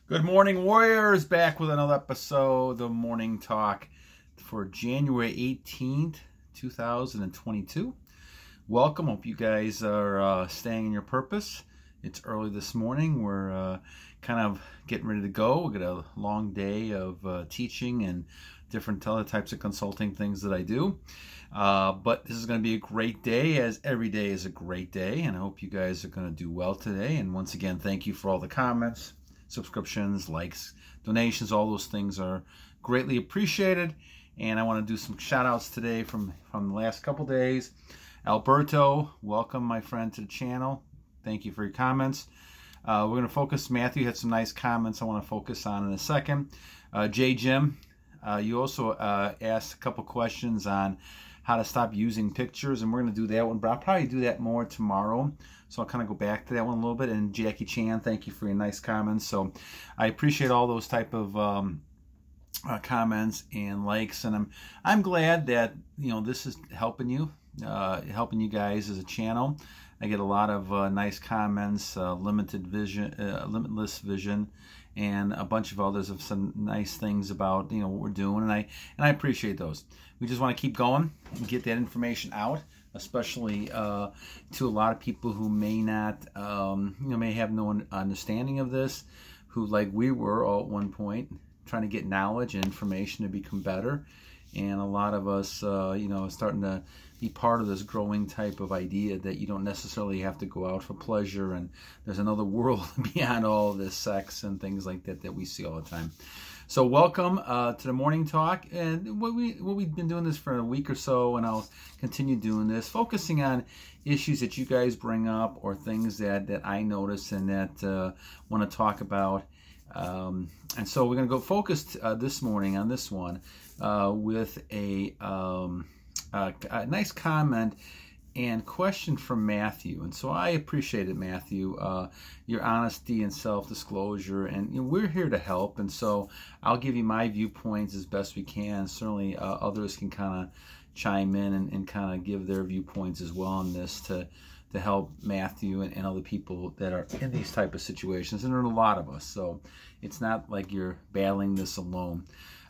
Good morning, Warriors. Back with another episode of Morning Talk for January 18th, 2022. Welcome. Hope you guys are staying in your purpose. It's early this morning. We're kind of getting ready to go. We've got a long day of teaching and different other types of consulting things that I do. But this is going to be a great day, as every day is a great day. And I hope you guys are going to do well today. And once again, thank you for all the comments, subscriptions, likes, donations. All those things are greatly appreciated. And I want to do some shout outs today from the last couple days. Alberto, welcome my friend to the channel. Thank you for your comments. We're going to focus. Matthew had some nice comments I want to focus on in a second. Jim, you also asked a couple questions on how to stop using pictures, and we're going to do that one, but I'll probably do that more tomorrow. So I'll kind of go back to that one a little bit. And Jackie Chan, thank you for your nice comments. So I appreciate all those type of comments and likes, and I'm glad that this is helping you guys as a channel. I get a lot of nice comments, limitless vision, and a bunch of others of some nice things about what we're doing, and I appreciate those. We just want to keep going and get that information out, especially to a lot of people who may not, may have no understanding of this, who, like we were all at one point, trying to get knowledge and information to become better. And a lot of us, starting to be part of this growing type of idea that you don't necessarily have to go out for pleasure, and there's another world beyond all this sex and things like that that we see all the time. So welcome to the Morning Talk, and we've been doing this for a week or so, and I'll continue doing this, focusing on issues that you guys bring up or things that I notice and that want to talk about. And so we're going to go focused this morning on this one with a nice comment and question from Matthew. And so I appreciate it, Matthew, your honesty and self-disclosure, and we're here to help. And so I'll give you my viewpoints as best we can. Certainly others can kind of chime in and kind of give their viewpoints as well on this to help Matthew and other people that are in these type of situations. And there are a lot of us, so it's not like you're battling this alone.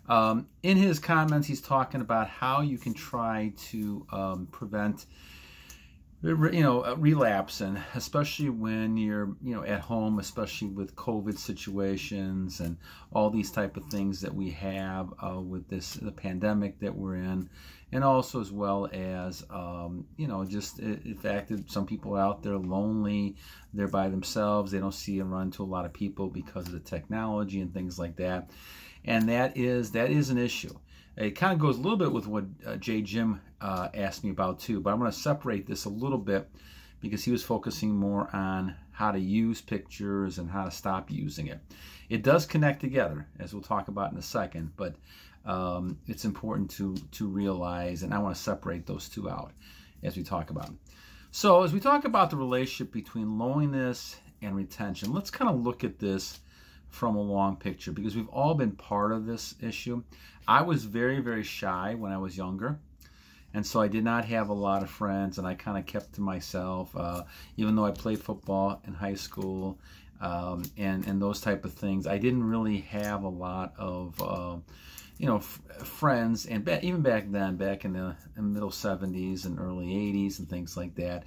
In his comments, he's talking about how you can try to prevent relapse, and especially when you're at home, especially with COVID situations and all these type of things that we have with the pandemic that we're in, and also as well as just the fact that some people are out there lonely, they're by themselves, they don't see and run into a lot of people because of the technology and things like that, and that is an issue. It kind of goes a little bit with what Jim asked me about too, but I'm going to separate this a little bit because he was focusing more on how to use pictures and how to stop using it. It does connect together, as we'll talk about in a second, but it's important to realize, and I want to separate those two out as we talk about them. So as we talk about the relationship between loneliness and retention, let's kind of look at this from a long picture, because we've all been part of this issue. I was very, very shy when I was younger, and so I did not have a lot of friends, and I kind of kept to myself, even though I played football in high school and those type of things. I didn't really have a lot of friends, and even back then, back in the middle 70s and early 80s and things like that.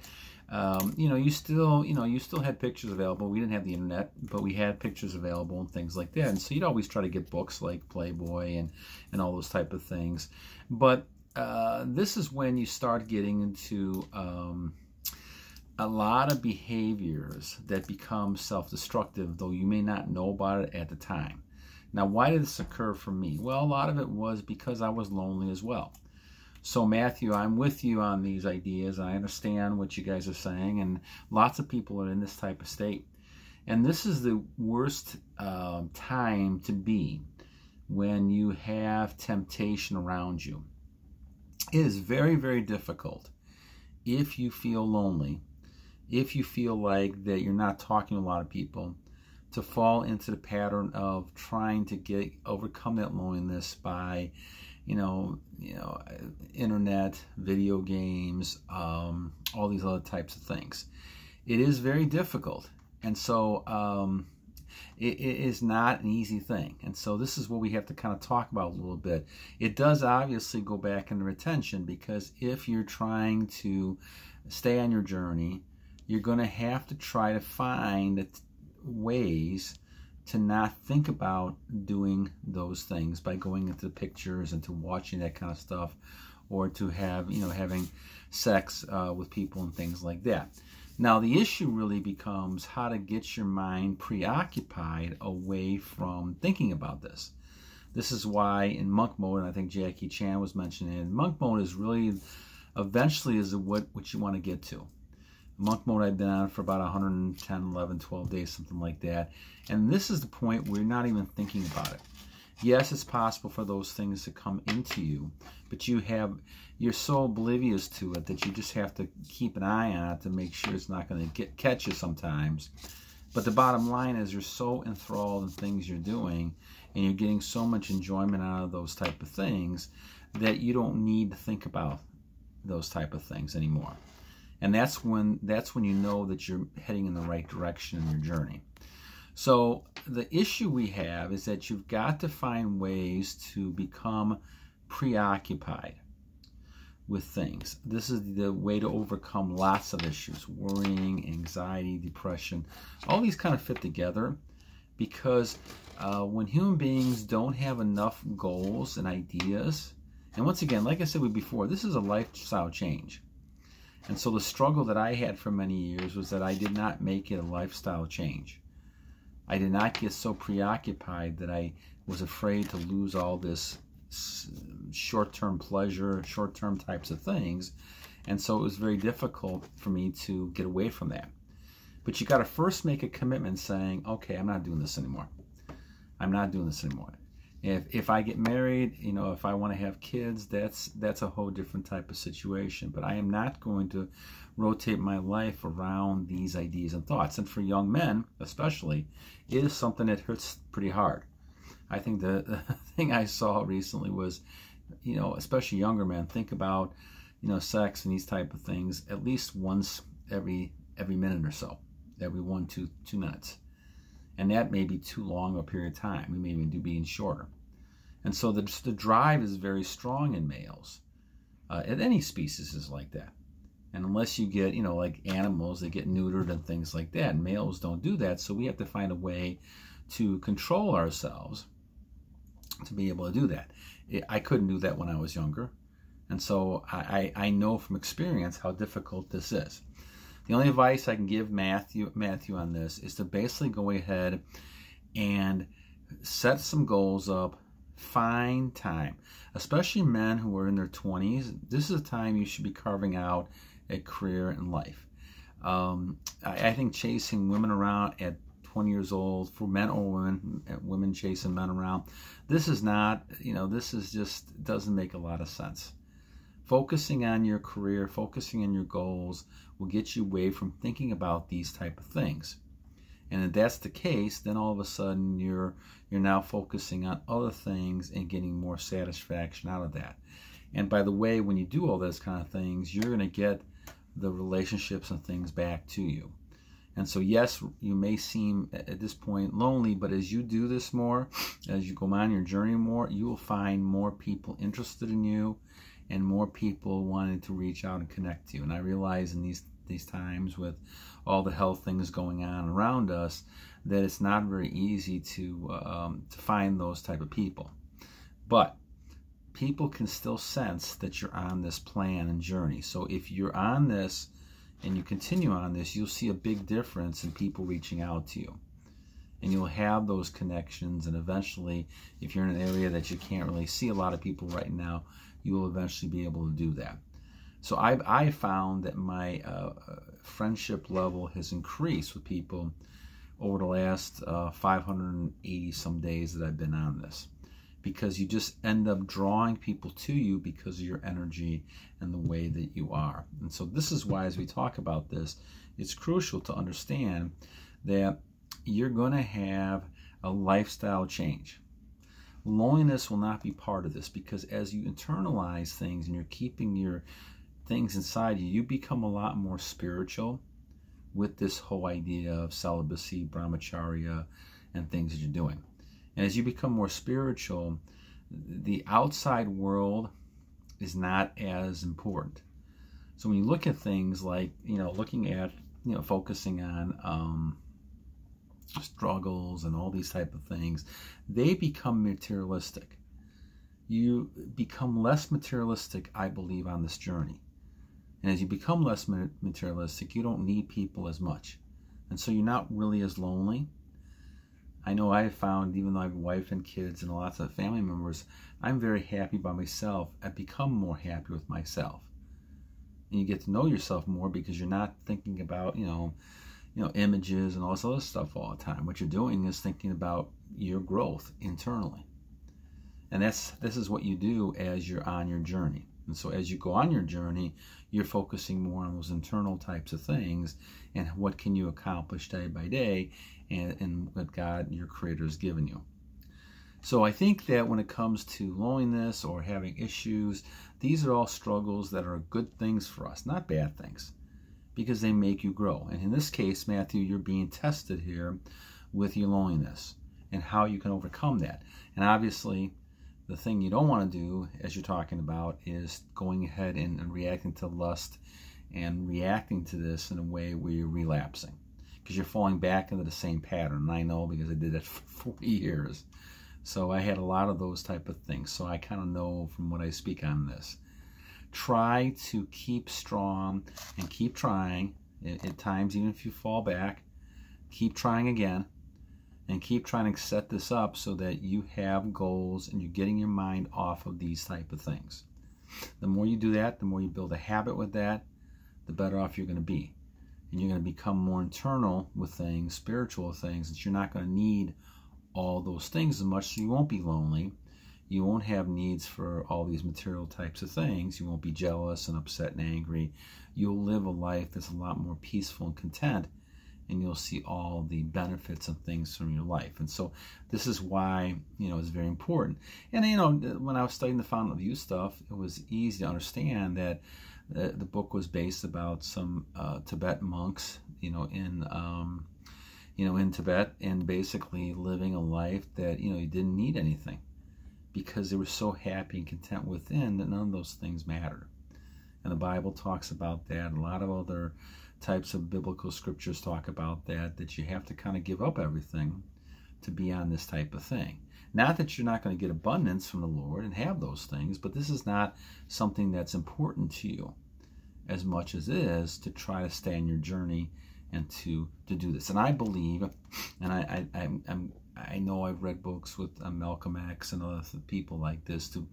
You still had pictures available. We didn't have the internet, but we had pictures available and things like that. And so you'd always try to get books like Playboy and all those type of things. But this is when you start getting into a lot of behaviors that become self-destructive, though you may not know about it at the time. Now, why did this occur for me? Well, a lot of it was because I was lonely as well. So Matthew, I'm with you on these ideas. I understand what you guys are saying, and lots of people are in this type of state. And this is the worst time to be when you have temptation around you. It is very, very difficult if you feel lonely, if you feel like that you're not talking to a lot of people, to fall into the pattern of trying to overcome that loneliness by internet, video games, all these other types of things. It is very difficult. And so it is not an easy thing. And so this is what we have to kind of talk about a little bit. It does obviously go back into retention, because if you're trying to stay on your journey, you're going to have to try to find ways to not think about doing those things by going into the pictures and to watching that kind of stuff, or to have, having sex with people and things like that. Now, the issue really becomes how to get your mind preoccupied away from thinking about this. This is why in monk mode, and I think Jackie Chan was mentioning, monk mode is really, eventually is what you want to get to. Monk mode I've been on for about 110, 11, 12 days, something like that. And this is the point where you're not even thinking about it. Yes, it's possible for those things to come into you, but you're so oblivious to it that you just have to keep an eye on it to make sure it's not going to catch you sometimes. But the bottom line is you're so enthralled in things you're doing, and you're getting so much enjoyment out of those type of things that you don't need to think about those type of things anymore. And that's when you know that you're heading in the right direction in your journey. So the issue we have is that you've got to find ways to become preoccupied with things. This is the way to overcome lots of issues: worrying, anxiety, depression. All these kind of fit together, because when human beings don't have enough goals and ideas, and once again, like I said before, this is a lifestyle change. And so the struggle that I had for many years was that I did not make it a lifestyle change. I did not get so preoccupied that I was afraid to lose all this short-term pleasure, short-term types of things. And so it was very difficult for me to get away from that. But you got to first make a commitment saying, okay, I'm not doing this anymore. I'm not doing this anymore. If I get married, if I want to have kids, that's a whole different type of situation. But I am not going to rotate my life around these ideas and thoughts. And for young men, especially, it is something that hurts pretty hard. I think the thing I saw recently was, especially younger men, think about, sex and these type of things at least once every minute or so, every 1-2 minutes. And that may be too long a period of time. We may even do being shorter. And so the drive is very strong in males. At any species is like that. And unless you get, like animals, they get neutered and things like that. And males don't do that. So we have to find a way to control ourselves to be able to do that. I couldn't do that when I was younger. And so I know from experience how difficult this is. The only advice I can give Matthew on this is to basically go ahead and set some goals up, find time, especially men who are in their 20s. This is a time you should be carving out a career in life. I think chasing women around at 20 years old, for men or women chasing men around, this is not, this is just doesn't make a lot of sense. Focusing on your career, focusing on your goals will get you away from thinking about these type of things. And if that's the case, then all of a sudden you're now focusing on other things and getting more satisfaction out of that. And by the way, when you do all those kind of things, you're going to get the relationships and things back to you. And so yes, you may seem at this point lonely, but as you do this more, as you go on your journey more, you will find more people interested in you and more people wanting to reach out and connect to you. And I realize in these times with all the health things going on around us that it's not very easy to find those type of people. But people can still sense that you're on this plan and journey. So if you're on this and you continue on this, you'll see a big difference in people reaching out to you. And you'll have those connections, and eventually, if you're in an area that you can't really see a lot of people right now, you will eventually be able to do that. So I found that my friendship level has increased with people over the last 580 some days that I've been on this, because you just end up drawing people to you because of your energy and the way that you are. And so this is why, as we talk about this, it's crucial to understand that you're going to have a lifestyle change. Loneliness will not be part of this, because as you internalize things and you're keeping your things inside you, you become a lot more spiritual with this whole idea of celibacy, brahmacharya, and things that you're doing. And as you become more spiritual, the outside world is not as important. So when you look at things like, looking at, focusing on struggles and all these type of things, they become materialistic. You become less materialistic, I believe, on this journey. And as you become less materialistic, you don't need people as much. And so you're not really as lonely. I know I have found, even though I have a wife and kids and lots of family members, I'm very happy by myself. I've become more happy with myself. And you get to know yourself more because you're not thinking about, images and all this other stuff all the time. What you're doing is thinking about your growth internally. And this is what you do as you're on your journey. And so as you go on your journey, you're focusing more on those internal types of things and what can you accomplish day by day and what God, your Creator, has given you. So I think that when it comes to loneliness or having issues, these are all struggles that are good things for us, not bad things, because they make you grow. And in this case, Matthew, you're being tested here with your loneliness and how you can overcome that. And obviously, the thing you don't want to do, as you're talking about, is going ahead and reacting to lust and reacting to this in a way where you're relapsing, because you're falling back into the same pattern. And I know because I did it for 40 years. So I had a lot of those type of things. So I kind of know from what I speak on this. Try to keep strong and keep trying. At times, even if you fall back, keep trying again. And keep trying to set this up so that you have goals and you're getting your mind off of these type of things. The more you do that, the more you build a habit with that, the better off you're going to be. And you're going to become more internal with things, spiritual things, that you're not going to need all those things as much, so you won't be lonely. You won't have needs for all these material types of things. You won't be jealous and upset and angry. You'll live a life that's a lot more peaceful and content, and you'll see all the benefits and things from your life. And so this is why, it's very important. And, when I was studying the Fountain of Youth stuff, it was easy to understand that the book was based about some Tibetan monks, in Tibet, and basically living a life that, you didn't need anything because they were so happy and content within that none of those things mattered. And the Bible talks about that. A lot of other types of biblical scriptures talk about that you have to kind of give up everything to be on this type of thing. Not that you're not going to get abundance from the Lord and have those things, but this is not something that's important to you as much as it is to try to stay on your journey and to do this. And I believe, and I know I've read books with Malcolm X and other people like this too.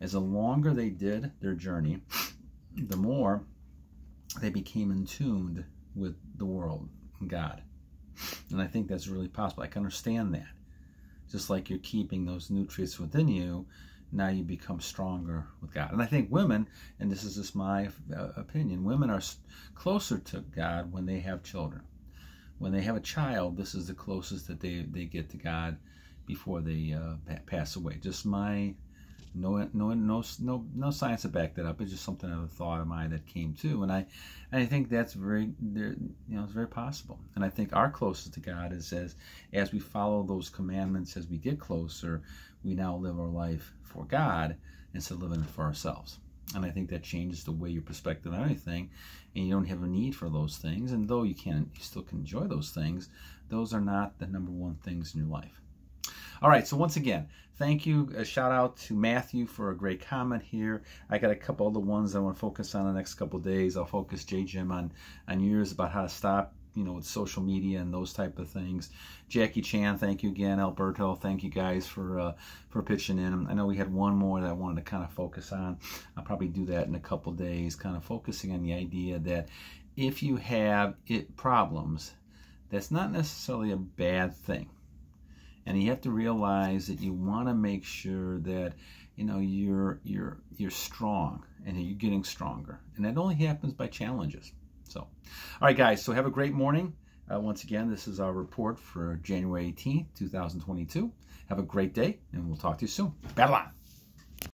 As the longer they did their journey, the more they became in tune with the world and God. And I think that's really possible. I can understand that. Just like you're keeping those nutrients within you, now you become stronger with God. And I think women, and this is just my opinion, women are closer to God when they have children. When they have a child, this is the closest that they get to God before they pass away. Just my no science to back that up. It's just something of a thought of mine that came to, and I think that's very, it's very possible. And I think our closest to God is as we follow those commandments, as we get closer, we now live our life for God instead of living it for ourselves. And I think that changes the way your perspective on anything, and you don't have a need for those things. And though you still can enjoy those things, those are not the number one things in your life. All right, so once again, thank you. A shout out to Matthew for a great comment here. I got a couple other ones I want to focus on the next couple of days. I'll focus, Jim, on yours about how to stop, with social media and those type of things. Jackie Chan, thank you again. Alberto, thank you guys for pitching in. I know we had one more that I wanted to kind of focus on. I'll probably do that in a couple of days, kind of focusing on the idea that if you have problems, that's not necessarily a bad thing. And you have to realize that you want to make sure that you're strong and you're getting stronger, and that only happens by challenges. So, all right, guys. So have a great morning. Once again, this is our report for January 18th, 2022. Have a great day, and we'll talk to you soon. Babylon.